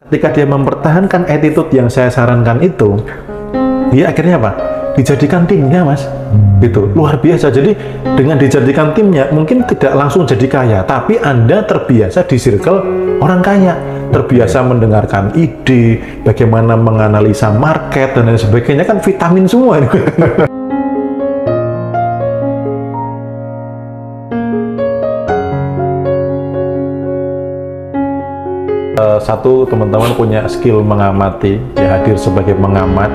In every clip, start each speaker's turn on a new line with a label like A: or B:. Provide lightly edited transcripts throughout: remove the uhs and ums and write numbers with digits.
A: Ketika dia mempertahankan attitude yang saya sarankan itu, dia akhirnya apa? Dijadikan timnya, Mas. Gitu, luar biasa. Jadi dengan dijadikan timnya, mungkin tidak langsung jadi kaya, tapi Anda terbiasa di circle orang kaya, terbiasa mendengarkan ide, bagaimana menganalisa market dan lain sebagainya, kan vitamin semua. Satu, teman-teman punya skill mengamati, ya, hadir sebagai pengamat,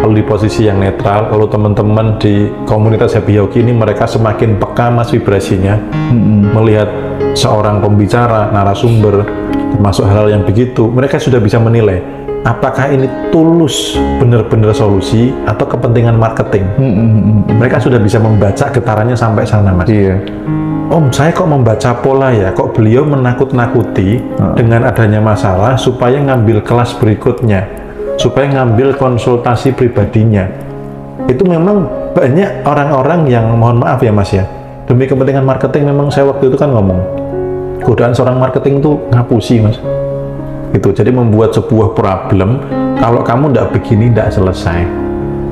A: lalu di posisi yang netral. Lalu teman-teman di komunitas Happy Hoki ini, mereka semakin peka, Mas, vibrasinya, melihat seorang pembicara, narasumber, termasuk hal-hal yang begitu, mereka sudah bisa menilai apakah ini tulus benar-benar solusi atau kepentingan marketing. Mereka sudah bisa membaca getarannya sampai sana, Mas.
B: Iya.
A: Om, saya kok membaca pola ya, kok beliau menakut-nakuti dengan adanya masalah supaya ngambil kelas berikutnya, supaya ngambil konsultasi pribadinya. Itu memang banyak orang-orang yang, mohon maaf ya, Mas ya, demi kepentingan marketing, memang saya waktu itu kan ngomong, godaan seorang marketing itu ngapusi, Mas. Gitu, jadi membuat sebuah problem, kalau kamu nggak begini, nggak selesai.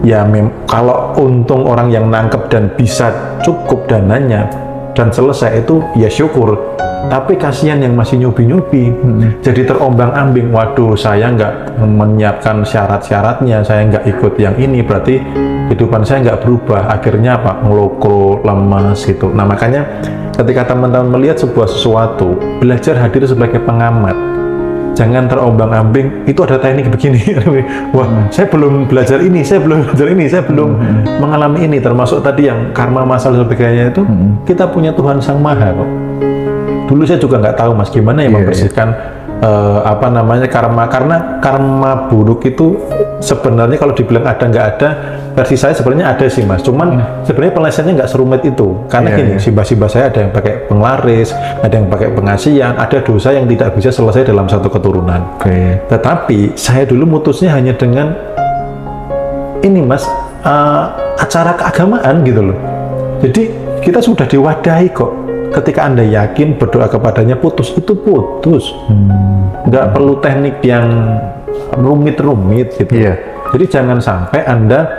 A: Ya, kalau untung orang yang nangkep dan bisa cukup dananya, dan selesai itu ya syukur, tapi kasihan yang masih nyubi-nyubi, jadi terombang-ambing. Waduh, saya nggak menyiapkan syarat-syaratnya, saya nggak ikut yang ini, berarti kehidupan saya nggak berubah, akhirnya apa, ngelokro, lemas gitu. Nah, makanya ketika teman-teman melihat sebuah sesuatu, belajar hadir sebagai pengamat, jangan terombang-ambing. Itu ada teknik begini. Wah, saya belum belajar ini, saya belum belajar ini, saya belum mengalami ini. Termasuk tadi yang karma, masalah dan sebagainya itu, kita punya Tuhan Sang Maha kok. Dulu saya juga nggak tahu, Mas, gimana ya membersihkan apa namanya karma. Karena karma buruk itu sebenarnya kalau dibilang ada nggak ada, versi saya sebenarnya ada sih, Mas. Cuman sebenarnya penyelesaiannya nggak serumit itu. Karena gini, simbah-simbah saya ada yang pakai penglaris, ada yang pakai pengasian, ada dosa yang tidak bisa selesai dalam satu keturunan. Tetapi saya dulu mutusnya hanya dengan ini, Mas, acara keagamaan gitu loh. Jadi kita sudah diwadahi kok. Ketika Anda yakin, berdoa kepadanya, putus itu putus. Nggak perlu teknik yang rumit-rumit gitu. Jadi jangan sampai Anda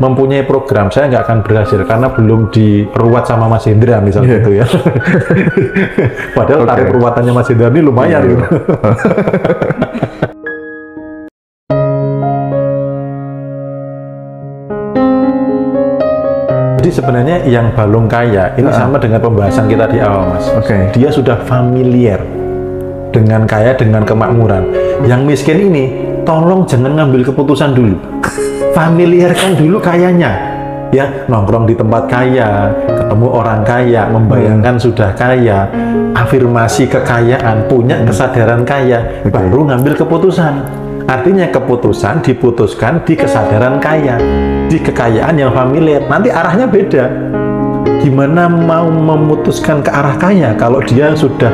A: mempunyai program, saya nggak akan berhasil karena belum diruat sama Mas Hendra misalnya gitu ya. Padahal tarif peruatannya Mas Hendra ini lumayan gitu. Jadi sebenarnya yang balung kaya ini sama dengan pembahasan kita di awal, Mas. Dia sudah familiar dengan kaya, dengan kemakmuran. Yang miskin ini, tolong jangan ngambil keputusan dulu. Familiarkan dulu kayanya, ya, nongkrong di tempat kaya, ketemu orang kaya, membayangkan sudah kaya, afirmasi kekayaan, punya kesadaran kaya, baru ngambil keputusan. Artinya keputusan diputuskan di kesadaran kaya, di kekayaan yang familiar. Nanti arahnya beda. Gimana mau memutuskan ke arah kaya kalau dia sudah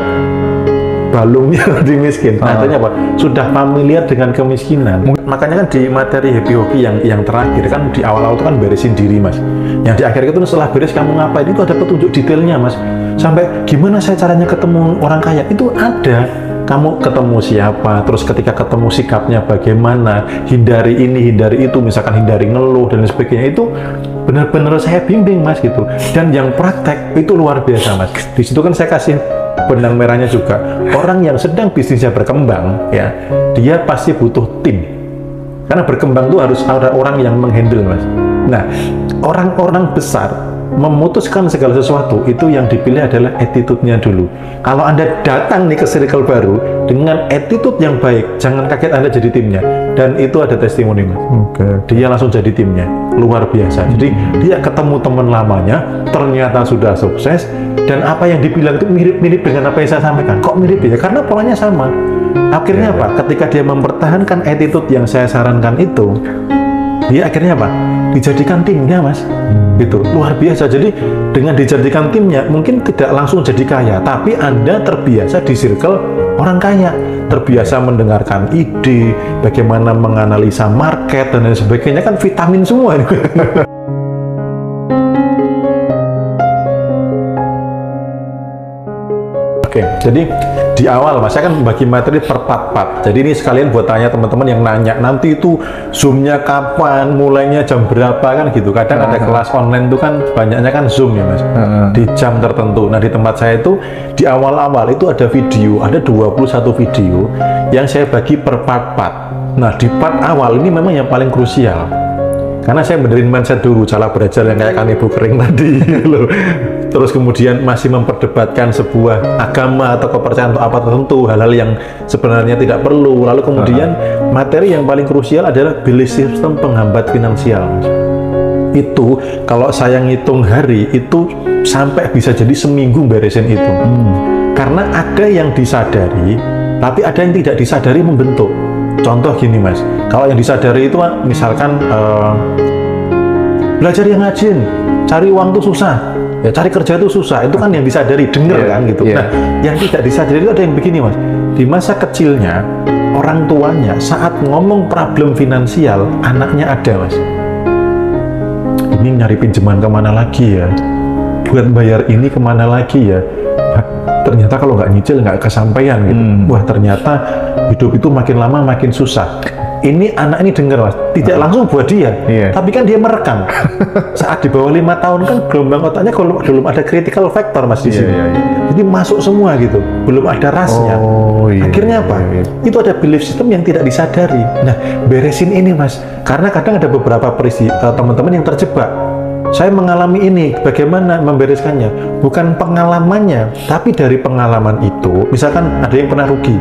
A: balungnya di miskin? Artinya apa? Sudah familiar dengan kemiskinan. Makanya kan di materi Happy Hoki yang terakhir kan di awal-awal itu kan beresin diri, Mas. Yang di akhir itu setelah beres kamu ngapain, itu ada petunjuk detailnya, Mas. Sampai gimana saya caranya ketemu orang kaya itu ada. Kamu ketemu siapa, terus ketika ketemu sikapnya bagaimana, hindari ini, hindari itu, misalkan hindari ngeluh dan lain sebagainya. Itu benar-benar saya bimbing, Mas, gitu. Dan yang praktek itu luar biasa, Mas. Di situ kan saya kasih benang merahnya juga. Orang yang sedang bisnisnya berkembang, ya, dia pasti butuh tim. Karena berkembang itu harus ada orang yang menghandle, Mas. Nah, orang-orang besar memutuskan segala sesuatu itu yang dipilih adalah attitude-nya dulu. Kalau Anda datang nih ke circle baru dengan attitude yang baik, jangan kaget Anda jadi timnya. Dan itu ada testimoni, Mas. Dia langsung jadi timnya, luar biasa. Jadi dia ketemu teman lamanya, ternyata sudah sukses, dan apa yang dibilang itu mirip-mirip dengan apa yang saya sampaikan. Kok mirip ya? Karena polanya sama. Akhirnya apa? Ketika dia mempertahankan attitude yang saya sarankan itu, dia akhirnya apa? Dijadikan timnya, Mas. Itu luar biasa. Jadi dengan dijadikan timnya, mungkin tidak langsung jadi kaya, tapi Anda terbiasa di circle orang kaya, terbiasa mendengarkan ide, bagaimana menganalisa market dan lain sebagainya, kan vitamin semua. Oke. Jadi di awal Mas, saya kan bagi materi per part-part. Jadi ini sekalian buat tanya teman-teman yang nanya, nanti itu Zoom-nya kapan, mulainya jam berapa kan gitu. Kadang ada kelas online itu kan banyaknya kan Zoom ya Mas, di jam tertentu. Nah di tempat saya itu di awal-awal itu ada video, ada 21 video yang saya bagi per part-part. Nah di part awal ini memang yang paling krusial. Karena saya benerin mindset dulu, cara belajar yang kayak ibu kering tadi loh. Terus kemudian masih memperdebatkan sebuah agama atau kepercayaan atau apa tertentu, hal-hal yang sebenarnya tidak perlu. Lalu kemudian materi yang paling krusial adalah belief system penghambat finansial. Itu kalau saya ngitung hari itu sampai bisa jadi seminggu beresin itu. Karena ada yang disadari, tapi ada yang tidak disadari membentuk. Contoh gini Mas, kalau yang disadari itu misalkan belajar yang rajin, cari uang itu susah, ya cari kerja itu susah, itu kan yang disadari, denger kan gitu. Nah, yang tidak disadari itu ada yang begini Mas, di masa kecilnya orang tuanya saat ngomong problem finansial, anaknya ada Mas, ini nyari pinjaman kemana lagi ya, buat bayar ini kemana lagi ya, ternyata kalau nggak nyicil nggak kesampaian gitu. Wah ternyata hidup itu makin lama makin susah. Ini anak ini dengar Mas, tidak langsung buat dia, tapi kan dia merekam. Saat di bawah 5 tahun kan gelombang otaknya kalau belum ada critical factor Mas di sini. Jadi masuk semua gitu, belum ada rasnya. Akhirnya apa? Itu ada belief system yang tidak disadari. Nah beresin ini Mas, karena kadang ada beberapa teman-teman yang terjebak. Saya mengalami ini, bagaimana membereskannya? Bukan pengalamannya, tapi dari pengalaman itu, misalkan ada yang pernah rugi.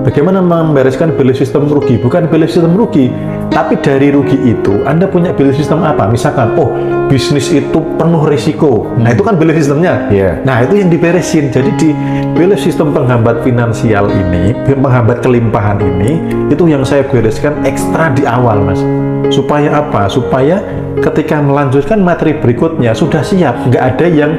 A: Bagaimana membereskan belief system rugi? Bukan belief system rugi, tapi dari rugi itu, Anda punya belief system apa? Misalkan, oh, bisnis itu penuh risiko. Nah, itu kan belief systemnya. Nah, itu yang diberesin. Jadi di belief system penghambat finansial ini, penghambat kelimpahan ini, itu yang saya bereskan ekstra di awal, Mas. Supaya apa? Supaya ketika melanjutkan materi berikutnya sudah siap, nggak ada yang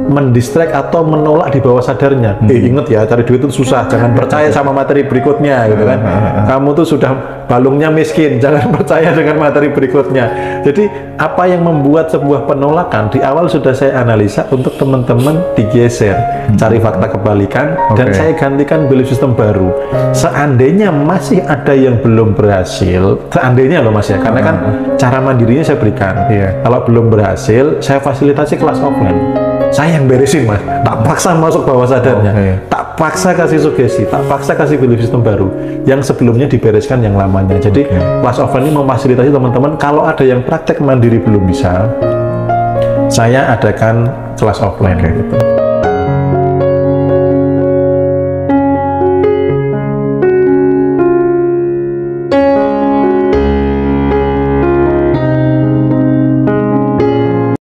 A: mendistract atau menolak di bawah sadarnya. Ingat ya, cari duit itu susah, jangan percaya sama materi berikutnya gitu kan. Kamu tuh sudah balungnya miskin, jangan percaya dengan materi berikutnya. Jadi apa yang membuat sebuah penolakan di awal sudah saya analisa untuk teman-teman digeser, cari fakta kebalikan, dan saya gantikan belief system baru. Seandainya masih ada yang belum berhasil, seandainya loh Mas ya, karena kan cara mandirinya saya berikan. Kalau belum berhasil, saya fasilitasi kelas offline. Saya yang beresin Mas, tak paksa masuk bawah sadarnya, tak paksa kasih sugesti, tak paksa kasih belief system baru yang sebelumnya dibereskan yang lamanya. Jadi kelas offline ini memfasilitasi teman-teman, kalau ada yang praktek mandiri belum bisa, saya adakan kelas offline gitu.